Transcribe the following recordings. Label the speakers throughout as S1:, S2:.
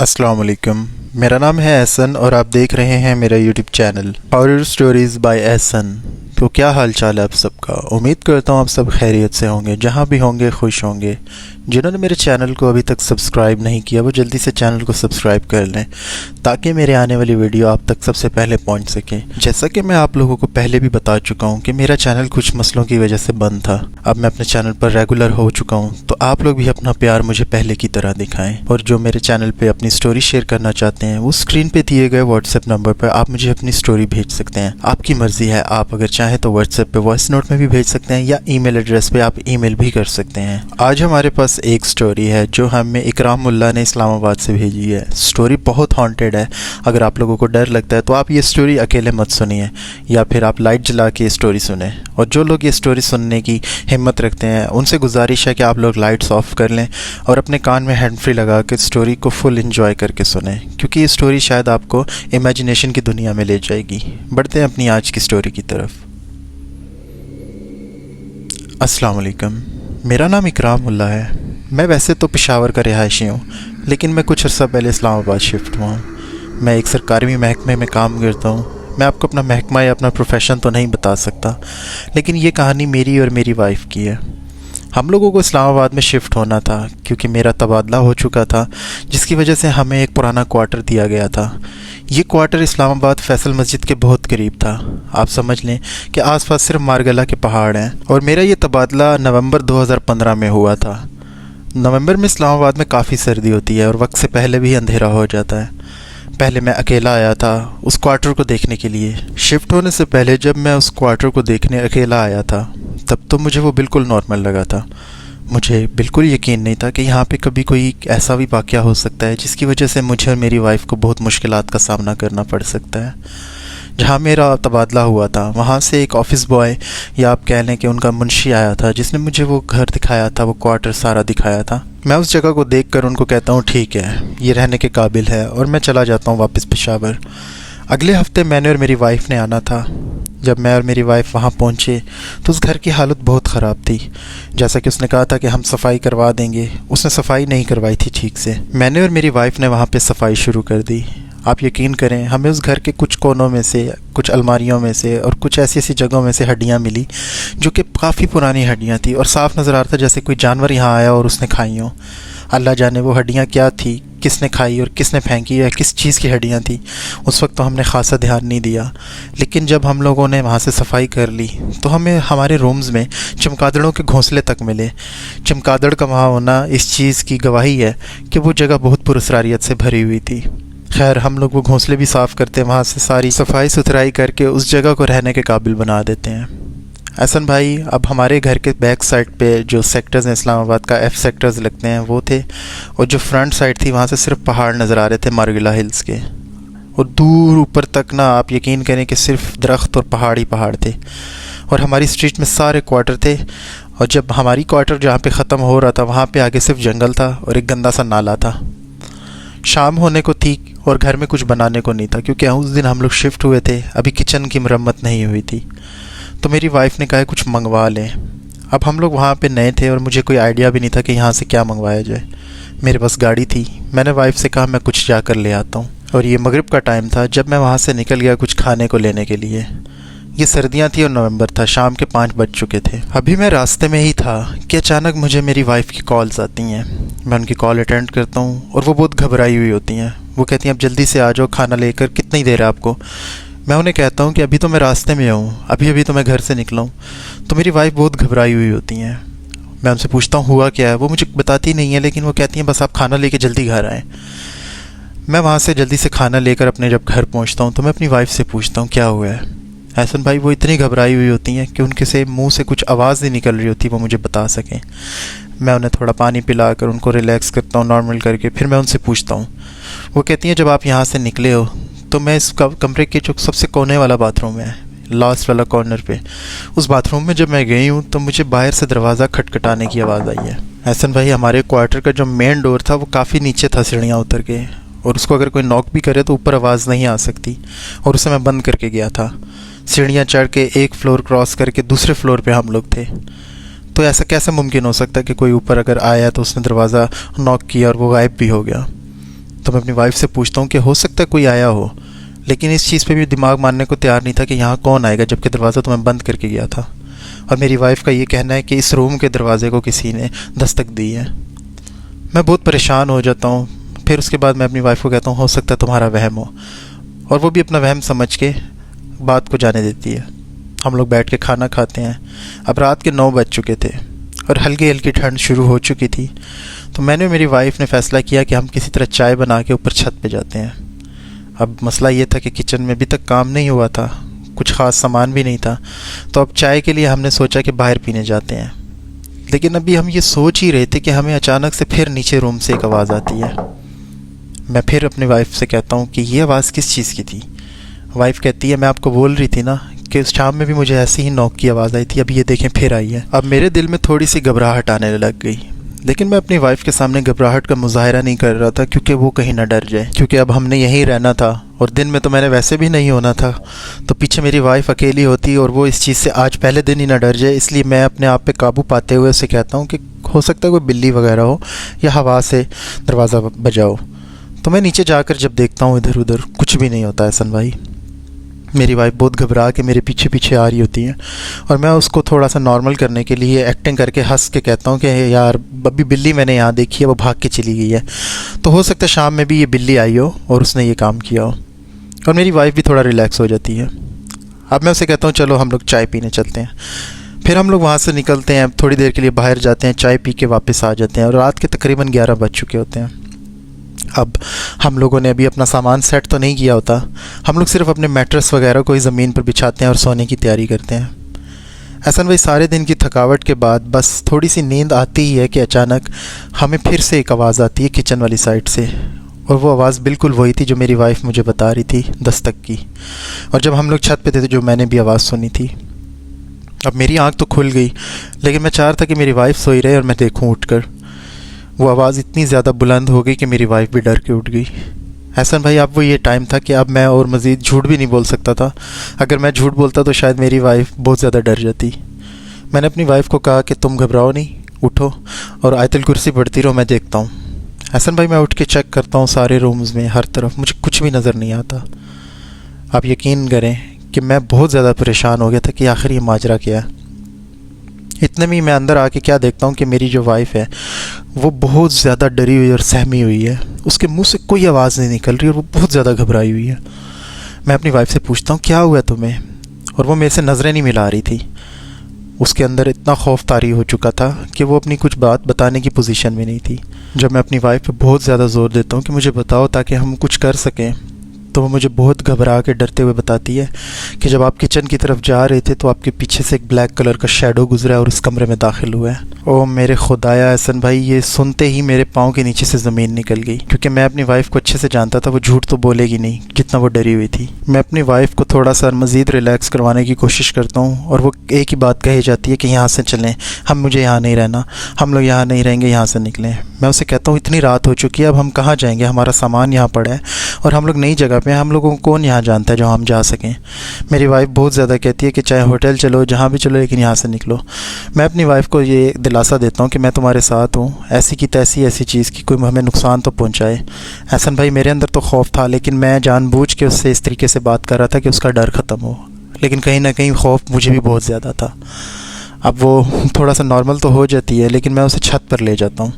S1: अस्सलाम वालेकुम। मेरा नाम है एहसन और आप देख रहे हैं मेरा YouTube channel horror stories by Ehsan. तो क्या हाल चाल है आप सबका। उम्मीद करता हूँ आप सब खैरियत से होंगे, जहाँ भी होंगे खुश होंगे। जिन्होंने मेरे चैनल को अभी तक सब्सक्राइब नहीं किया वो जल्दी से चैनल को सब्सक्राइब कर लें ताकि मेरे आने वाली वीडियो आप तक सबसे पहले पहुँच सके। जैसा कि मैं आप लोगों को पहले भी बता चुका हूँ कि मेरा चैनल कुछ मसलों की वजह से बंद था। अब मैं अपने चैनल पर रेगुलर हो चुका हूँ, तो आप लोग भी अपना प्यार मुझे पहले की तरह दिखाएं। और जो मेरे चैनल पे अपनी स्टोरी शेयर करना चाहते हैं वो स्क्रीन पे दिए गए व्हाट्सएप नंबर पर आप मुझे अपनी स्टोरी भेज सकते हैं। आपकी मर्जी है, आप अगर चाहें तो व्हाट्सएप पे वॉइस नोट में भी भेज सकते हैं या ईमेल एड्रेस पे आप ईमेल भी कर सकते हैं। आज हमारे पास एक स्टोरी है जो हमें इकराम मुल्ला ने इस्लामाबाद से भेजी है। स्टोरी बहुत हॉन्टेड है। अगर आप लोगों को डर लगता है तो आप ये स्टोरी अकेले मत सुनिए या फिर आप लाइट जला के ये स्टोरी सुने। और जो लोग ये स्टोरी सुनने की हिम्मत रखते हैं उनसे गुजारिश है कि आप लोग लाइट्स ऑफ कर लें और अपने कान में हैंड फ्री लगा के स्टोरी को फुल एंजॉय करके सुने, क्योंकि ये स्टोरी शायद आपको इमेजिनेशन की दुनिया में ले जाएगी। बढ़ते हैं अपनी आज की स्टोरी की तरफ। अस्सलाम वालेकुम। मेरा नाम इकराम मुल्ला है। मैं वैसे तो पेशावर का रिहायशी हूँ, लेकिन मैं कुछ अर्सा पहले इस्लामाबाद शिफ्ट हुआ हूँ। मैं एक सरकारी महकमे में काम करता हूँ। मैं आपको अपना महकमा या अपना प्रोफेशन तो नहीं बता सकता, लेकिन ये कहानी मेरी और मेरी वाइफ की है। हम लोगों को इस्लामाबाद में शिफ्ट होना था क्योंकि मेरा तबादला हो चुका था, जिसकी वजह से हमें एक पुराना क्वार्टर दिया गया था। ये क्वार्टर इस्लामाबाद फैसल मस्जिद के बहुत करीब था। आप समझ लें कि आसपास सिर्फ मारगला के पहाड़ हैं। और मेरा ये तबादला नवंबर 2015 में हुआ था। नवंबर में इस्लामाबाद में काफ़ी सर्दी होती है और वक्त से पहले भी अंधेरा हो जाता है। पहले मैं अकेला आया था उस क्वार्टर को देखने के लिए। शिफ्ट होने से पहले जब मैं उस क्वार्टर को देखने अकेला आया था तब तो मुझे वो बिल्कुल नॉर्मल लगा था। मुझे बिल्कुल यकीन नहीं था कि यहाँ पे कभी कोई ऐसा भी वाक़या हो सकता है जिसकी वजह से मुझे और मेरी वाइफ को बहुत मुश्किलात का सामना करना पड़ सकता है। जहाँ मेरा तबादला हुआ था वहाँ से एक ऑफ़िस बॉय या आप कह लें कि उनका मुंशी आया था, जिसने मुझे वो घर दिखाया था, वो क्वार्टर सारा दिखाया था। मैं उस जगह को देखकर उनको कहता हूँ ठीक है, ये रहने के काबिल है, और मैं चला जाता हूँ वापस पेशावर। अगले हफ्ते मैंने और मेरी वाइफ ने आना था। जब मैं और मेरी वाइफ वहाँ पहुँचे तो उस घर की हालत बहुत ख़राब थी। जैसा कि उसने कहा था कि हम सफाई करवा देंगे, उसने सफाई नहीं करवाई थी ठीक से। मैंने और मेरी वाइफ ने वहाँ पे सफाई शुरू कर दी। आप यकीन करें, हमें उस घर के कुछ कोनों में से, कुछ अलमारियों में से और कुछ ऐसी ऐसी जगहों में से हड्डियाँ मिली जो कि काफ़ी पुरानी हड्डियाँ थी और साफ़ नज़र आ रहा था जैसे कोई जानवर यहाँ आया और उसने खाई हों। अल्लाह जाने वो हड्डियाँ क्या थी, किसने खाई और किसने फेंकी या किस चीज़ की हड्डियाँ थी। उस वक्त तो हमने ख़ासा ध्यान नहीं दिया, लेकिन जब हम लोगों ने वहाँ से सफाई कर ली तो हमें हमारे रूम्स में चमगादड़ों के घोंसले तक मिले। चमगादड़ का वहाँ होना इस चीज़ की गवाही है कि वो जगह बहुत पुरअसरारियत से भरी हुई थी। खैर, हम लोग वो घोंसले भी साफ़ करते हैं, वहाँ से सारी सफाई सुथराई करके उस जगह को रहने के काबिल बना देते हैं। एहसन भाई, अब हमारे घर के बैक साइड पे जो सेक्टर्स हैं इस्लामाबाद का F सेक्टर्स लगते हैं वो थे, और जो फ्रंट साइड थी वहाँ से सिर्फ पहाड़ नज़र आ रहे थे मारगिला हिल्स के। और दूर ऊपर तक ना आप यकीन करें कि सिर्फ दरख्त और पहाड़ ही पहाड़ थे। और हमारी स्ट्रीट में सारे क्वार्टर थे, और जब हमारी क्वार्टर जहाँ पे ख़त्म हो रहा था वहाँ पे आगे सिर्फ जंगल था और एक गंदा सा नाला था। शाम होने को थी और घर में कुछ बनाने को नहीं था क्योंकि उस दिन हम लोग शिफ्ट हुए थे, अभी किचन की मरम्मत नहीं हुई थी। तो मेरी वाइफ ने कहा कुछ मंगवा लें। अब हम लोग वहाँ पे नए थे और मुझे कोई आइडिया भी नहीं था कि यहाँ से क्या मंगवाया जाए। मेरे पास गाड़ी थी। मैंने वाइफ से कहा मैं कुछ जाकर ले आता हूँ। और ये मगरिब का टाइम था जब मैं वहाँ से निकल गया कुछ खाने को लेने के लिए। ये सर्दियाँ थी और नवंबर था, शाम के 5 बज चुके थे। अभी मैं रास्ते में ही था कि अचानक मुझे मेरी वाइफ की कॉल्स आती हैं। मैं उनकी कॉल अटेंड करता हूँ और वो बहुत घबराई हुई होती हैं। वो कहती हैं अब जल्दी से आ जाओ, खाना लेकर, कितनी देर है आपको। मैं उन्हें कहता हूँ कि अभी तो मैं रास्ते में हूँ, अभी तो मैं घर से निकला हूँ। तो मेरी वाइफ बहुत घबराई हुई होती हैं। मैं उनसे पूछता हूँ हुआ क्या है। वो मुझे बताती नहीं है, लेकिन वो कहती हैं बस आप खाना लेके जल्दी घर आएँ। मैं वहाँ से जल्दी से खाना लेकर अपने जब घर पहुँचता हूँ तो मैं अपनी वाइफ से पूछता हूँ क्या हुआ है। एहसन भाई, वो इतनी घबराई हुई होती हैं कि उनके से मुंह से कुछ आवाज़ नहीं निकल रही होती वो मुझे बता सकें। मैं उन्हें थोड़ा पानी पिलाकर उनको रिलैक्स करता हूँ नॉर्मल करके, फिर मैं उनसे पूछता हूँ। वो कहती हैं जब आप यहाँ से निकले हो तो मैं इस कमरे के जो सबसे कोने वाला बाथरूम है, लास्ट वाला कॉर्नर पे, उस बाथरूम में जब मैं गई हूँ तो मुझे बाहर से दरवाज़ा खटखटाने की आवाज़ आई है। एहसन भाई, हमारे क्वार्टर का जो मेन डोर था वो काफ़ी नीचे था सीढ़ियाँ उतर के, और उसको अगर कोई नॉक भी करे तो ऊपर आवाज़ नहीं आ सकती, और उसे मैं बंद करके गया था। सीढ़ियाँ चढ़ के एक फ्लोर क्रॉस करके दूसरे फ्लोर पे हम लोग थे। तो ऐसा कैसे मुमकिन हो सकता है कि कोई ऊपर अगर आया तो उसने दरवाज़ा नॉक किया और वो गायब भी हो गया। तो मैं अपनी वाइफ से पूछता हूँ कि हो सकता है कोई आया हो, लेकिन इस चीज़ पे भी दिमाग मानने को तैयार नहीं था कि यहाँ कौन आएगा, जबकि दरवाज़ा तो मैं बंद करके गया था। और मेरी वाइफ का ये कहना है कि इस रूम के दरवाजे को किसी ने दस्तक दी है। मैं बहुत परेशान हो जाता हूँ। फिर उसके बाद मैं अपनी वाइफ को कहता हूँ हो सकता है तुम्हारा वहम हो, और वो भी अपना वहम समझ के बात को जाने देती है। हम लोग बैठ के खाना खाते हैं। अब रात के 9 बज चुके थे और हल्की हल्की ठंड शुरू हो चुकी थी। तो मैंने और मेरी वाइफ ने फ़ैसला किया कि हम किसी तरह चाय बना के ऊपर छत पे जाते हैं। अब मसला ये था कि किचन में अभी तक काम नहीं हुआ था, कुछ ख़ास सामान भी नहीं था। तो अब चाय के लिए हमने सोचा कि बाहर पीने जाते हैं। लेकिन अभी हम ये सोच ही रहे थे कि हमें अचानक से फिर नीचे रूम से एक आवाज़ आती है। मैं फिर अपनी वाइफ से कहता हूँ कि ये आवाज़ किस चीज़ की थी। वाइफ कहती है मैं आपको बोल रही थी ना कि उस शाम में भी मुझे ऐसी ही नॉक की आवाज़ आई थी, अब ये देखें फिर आई है। अब मेरे दिल में थोड़ी सी घबराहट आने लग गई, लेकिन मैं अपनी वाइफ के सामने घबराहट का मुजाहरा नहीं कर रहा था क्योंकि वो कहीं ना डर जाए, क्योंकि अब हमने यहीं रहना था और दिन में तो मैंने वैसे भी नहीं होना था। तो पीछे मेरी वाइफ अकेली होती और वो इस चीज़ से आज पहले दिन ही ना डर जाए, इसलिए मैं अपने आप पे काबू पाते हुए उसे कहता हूँ कि हो सकता है कोई बिल्ली वगैरह हो या हवा से दरवाज़ा बजा हो। तो मैं नीचे जाकर जब देखता हूँ इधर उधर कुछ भी नहीं होता एहसन भाई। मेरी वाइफ बहुत घबरा के मेरे पीछे पीछे आ रही होती है और मैं उसको थोड़ा सा नॉर्मल करने के लिए एक्टिंग करके हंस के कहता हूँ कि यार अभी बिल्ली मैंने यहाँ देखी है, वो भाग के चली गई है, तो हो सकता है शाम में भी ये बिल्ली आई हो और उसने ये काम किया हो। और मेरी वाइफ भी थोड़ा रिलैक्स हो जाती है। अब मैं उसे कहता हूँ चलो हम लोग चाय पीने चलते हैं। फिर हम लोग वहाँ से निकलते हैं, थोड़ी देर के लिए बाहर जाते हैं, चाय पी के वापस आ जाते हैं और रात के तकरीबन 11 बज चुके होते हैं। अब हम लोगों ने अभी अपना सामान सेट तो नहीं किया होता, हम लोग सिर्फ अपने मैट्रेस वगैरह को ही ज़मीन पर बिछाते हैं और सोने की तैयारी करते हैं। एहसन भाई सारे दिन की थकावट के बाद बस थोड़ी सी नींद आती ही है कि अचानक हमें फिर से एक आवाज़ आती है किचन वाली साइड से, और वो आवाज़ बिल्कुल वही थी जो मेरी वाइफ मुझे बता रही थी, दस्तक की। और जब हम लोग छत पे थे तो जो मैंने भी आवाज़ सुनी थी। अब मेरी आँख तो खुल गई, लेकिन मैं चाह रहा था कि मेरी वाइफ सोई रहे और मैं देखूँ उठकर। वो आवाज़ इतनी ज़्यादा बुलंद हो गई कि मेरी वाइफ भी डर के उठ गई। एहसन भाई अब वो ये टाइम था कि अब मैं और मज़ीद झूठ भी नहीं बोल सकता था। अगर मैं झूठ बोलता तो शायद मेरी वाइफ बहुत ज़्यादा डर जाती। मैंने अपनी वाइफ को कहा कि तुम घबराओ नहीं, उठो और आयतुल कुर्सी पढ़ती रहो, मैं देखता हूँ। एहसन भाई मैं उठ के चेक करता हूँ सारे रूम्स में, हर तरफ मुझे कुछ भी नज़र नहीं आता। आप यकीन करें कि मैं बहुत ज़्यादा परेशान हो गया था कि आखिर ये माजरा क्या है। इतने में मैं अंदर आके क्या देखता हूँ कि मेरी जो वाइफ है वो बहुत ज़्यादा डरी हुई और सहमी हुई है। उसके मुंह से कोई आवाज़ नहीं निकल रही और वो बहुत ज़्यादा घबराई हुई है। मैं अपनी वाइफ से पूछता हूँ क्या हुआ तुम्हें, और वो मेरे से नज़रें नहीं मिला रही थी। उसके अंदर इतना खौफ तारी हो चुका था कि वो अपनी कुछ बात बताने की पोजीशन में नहीं थी। जब मैं अपनी वाइफ पे बहुत ज़्यादा ज़ोर देता हूँ कि मुझे बताओ ताकि हम कुछ कर सकें, तो वो मुझे बहुत घबरा के डरते हुए बताती है कि जब आप किचन की तरफ जा रहे थे तो आपके पीछे से एक ब्लैक कलर का शैडो गुजरा और उस कमरे में दाखिल हुआ है। ओ मेरे खुदाया एहसन भाई, ये सुनते ही मेरे पाँव के नीचे से ज़मीन निकल गई, क्योंकि मैं अपनी वाइफ को अच्छे से जानता था, वो झूठ तो बोलेगी नहीं जितना वो डरी हुई थी। मैं अपनी वाइफ को थोड़ा सा मज़ीद रिलैक्स करवाने की कोशिश करता हूँ और वो एक ही बात कही जाती है कि यहाँ से चलें, मुझे यहाँ नहीं रहना, हम लोग यहाँ नहीं रहेंगे, यहाँ से निकलें। मैं उसे कहता हूँ इतनी रात हो चुकी है, अब हम कहाँ जाएंगे, हमारा सामान यहाँ पड़ा है और हम लोग नई जगह पे हैं, हम लोगों को कौन यहाँ जानता है जो हम जा सकें। मेरी वाइफ बहुत ज़्यादा कहती है कि चाहे होटल चलो, जहाँ भी चलो, लेकिन यहाँ से निकलो। मैं अपनी वाइफ को ये दिलासा देता हूँ कि मैं तुम्हारे साथ हूँ, ऐसी की तैसी ऐसी चीज़ की कोई हमें नुकसान तो पहुँचाए। एहसन भाई मेरे अंदर तो खौफ था, लेकिन मैं जानबूझ के उससे इस तरीके से बात कर रहा था कि उसका डर ख़त्म हो, लेकिन कहीं ना कहीं खौफ मुझे भी बहुत ज़्यादा था। अब वो थोड़ा सा नॉर्मल तो हो जाती है, लेकिन मैं उसे छत पर ले जाता हूँ।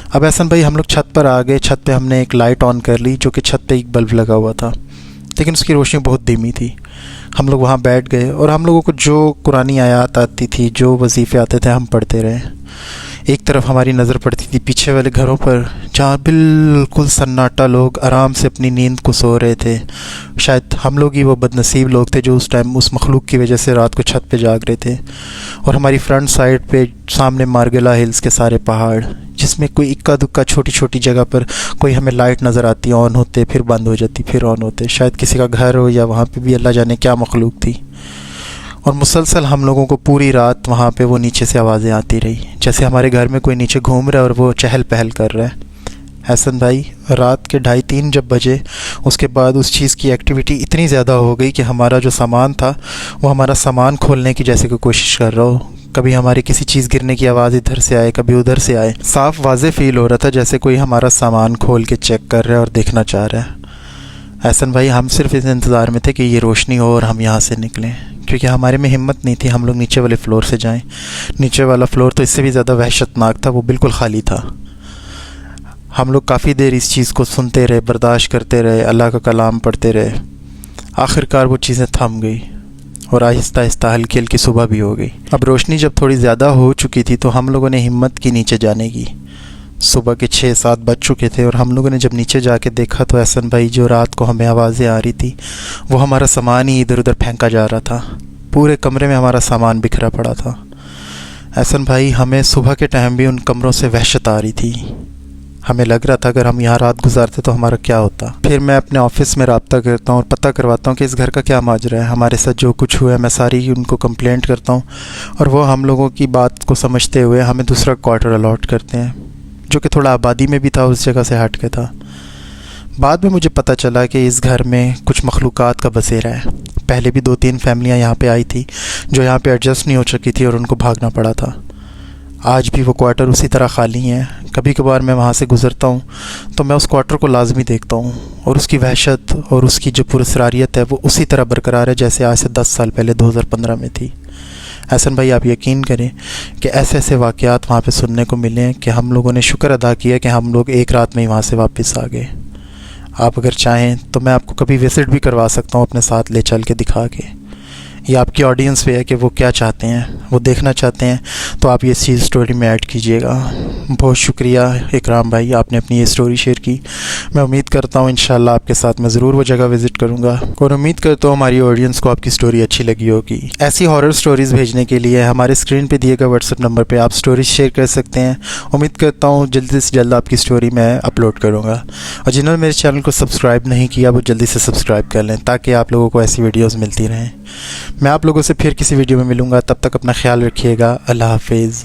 S1: अब एहसन भाई हम लोग छत पर आ गए। छत पे हमने एक लाइट ऑन कर ली, जो कि छत पे एक बल्ब लगा हुआ था, लेकिन उसकी रोशनी बहुत धीमी थी। हम लोग वहाँ बैठ गए और हम लोगों को जो कुरानी आयत आती थी, जो वजीफ़े आते थे, हम पढ़ते रहे। एक तरफ हमारी नज़र पड़ती थी पीछे वाले घरों पर, जहाँ बिल्कुल सन्नाटा, लोग आराम से अपनी नींद को सो रहे थे। शायद हम लोग ही वो बदनसीब लोग थे जो उस टाइम उस मखलूक की वजह से रात को छत पे जाग रहे थे। और हमारी फ्रंट साइड पे सामने मार्गेला हिल्स के सारे पहाड़, जिसमें कोई इक्का दुक्का छोटी छोटी जगह पर कोई हमें लाइट नज़र आती, ऑन होते फिर बंद हो जाती, फिर ऑन होते। शायद किसी का घर हो या वहाँ पे भी अल्लाह जाने क्या मखलूक थी। और मुसलसल हम लोगों को पूरी रात वहाँ पे वो नीचे से आवाज़ें आती रही, जैसे हमारे घर में कोई नीचे घूम रहा है और वो चहल पहल कर रहा है। एहसन भाई रात के 2:30-3 जब बजे, उसके बाद उस चीज़ की एक्टिविटी इतनी ज़्यादा हो गई कि हमारा जो सामान था वो हमारा सामान खोलने की जैसे कोई कोशिश कर रहा हो, कभी हमारी किसी चीज़ गिरने की आवाज़ इधर से आए, कभी उधर से आए। साफ वाज़े फ़ील हो रहा था जैसे कोई हमारा सामान खोल के चेक कर रहा है और देखना चाह रहा है। एहसन भाई, हम सिर्फ इस इंतज़ार में थे कि ये रोशनी हो और हम यहाँ से निकलें, क्योंकि हमारे में हिम्मत नहीं थी हम लोग नीचे वाले फ़्लोर से जाएं। नीचे वाला फ़्लोर तो इससे भी ज़्यादा वहशतनाक था, वो बिल्कुल ख़ाली था। हम लोग काफ़ी देर इस चीज़ को सुनते रहे, बर्दाश्त करते रहे, अल्लाह का कलाम पढ़ते रहे। आखिरकार वो चीज़ें थम गई और आहिस्ता आहिस्ता हल्की हल्की सुबह भी हो गई। अब रोशनी जब थोड़ी ज़्यादा हो चुकी थी तो हम लोगों ने हिम्मत की नीचे जाने की। सुबह के 6-7 बज चुके थे और हम लोगों ने जब नीचे जाके देखा तो एहसन भाई, जो रात को हमें आवाज़ें आ रही थी वो हमारा सामान ही इधर उधर फेंका जा रहा था। पूरे कमरे में हमारा सामान बिखरा पड़ा था। एहसन भाई, हमें सुबह के टाइम भी उन कमरों से वहशत आ रही थी। हमें लग रहा था अगर हम यहाँ रात गुजारते तो हमारा क्या होता। फिर मैं अपने ऑफिस में रब्ता करता हूँ और पता करवाता हूँ कि इस घर का क्या माजरा है, हमारे साथ जो कुछ हुआ है। मैं सारी उनको कंप्लेंट करता हूँ और वो हम लोगों की बात को समझते हुए हमें दूसरा क्वार्टर अलॉट करते हैं, जो कि थोड़ा आबादी में भी था, उस जगह से हट के था। बाद में मुझे पता चला कि इस घर में कुछ मखलूक़ात का बसेरा है। पहले भी 2-3 फैमिलियाँ यहाँ पे आई थी जो यहाँ पे एडजस्ट नहीं हो सकी थी और उनको भागना पड़ा था। आज भी वो क्वार्टर उसी तरह ख़ाली हैं। कभी कभार मैं वहाँ से गुज़रता हूँ तो मैं उस क्वार्टर को लाजमी देखता हूँ और उसकी वहशत और उसकी जो पुरस्रारियत है वो उसी तरह बरकरार है जैसे आज से 10 साल पहले 2015 में थी। एहसन भाई, आप यकीन करें कि ऐसे ऐसे वाक़यात वहाँ पे सुनने को मिले हैं कि हम लोगों ने शुक्र अदा किया कि हम लोग एक रात में ही वहाँ से वापस आ गए। आप अगर चाहें तो मैं आपको कभी विज़िट भी करवा सकता हूँ अपने साथ ले चल के दिखा के। ये आपकी ऑडियंस पे है कि वो क्या चाहते हैं, वो देखना चाहते हैं तो आप ये चीज़ स्टोरी में ऐड कीजिएगा। बहुत शुक्रिया इकराम भाई, आपने अपनी ये स्टोरी शेयर की। मैं उम्मीद करता हूँ इंशाल्लाह आपके साथ मैं ज़रूर वो जगह विज़िट करूँगा और उम्मीद करता हूँ हमारी ऑडियंस को आपकी स्टोरी अच्छी लगी होगी। ऐसी हॉरर स्टोरीज़ भेजने के लिए हमारे स्क्रीन पर दिए गए व्हाट्सएप नंबर पर आप स्टोरीज शेयर कर सकते हैं। उम्मीद करता हूँ जल्दी से जल्द आपकी स्टोरी मैं अपलोड करूँगा। और जिन्होंने मेरे चैनल को सब्सक्राइब नहीं किया वो जल्दी से सब्सक्राइब कर लें ताकि आप लोगों को ऐसी वीडियोज़ मिलती रहें। मैं आप लोगों से फिर किसी वीडियो में मिलूँगा, तब तक अपना ख्याल रखिएगा। अल्लाह हाफिज़।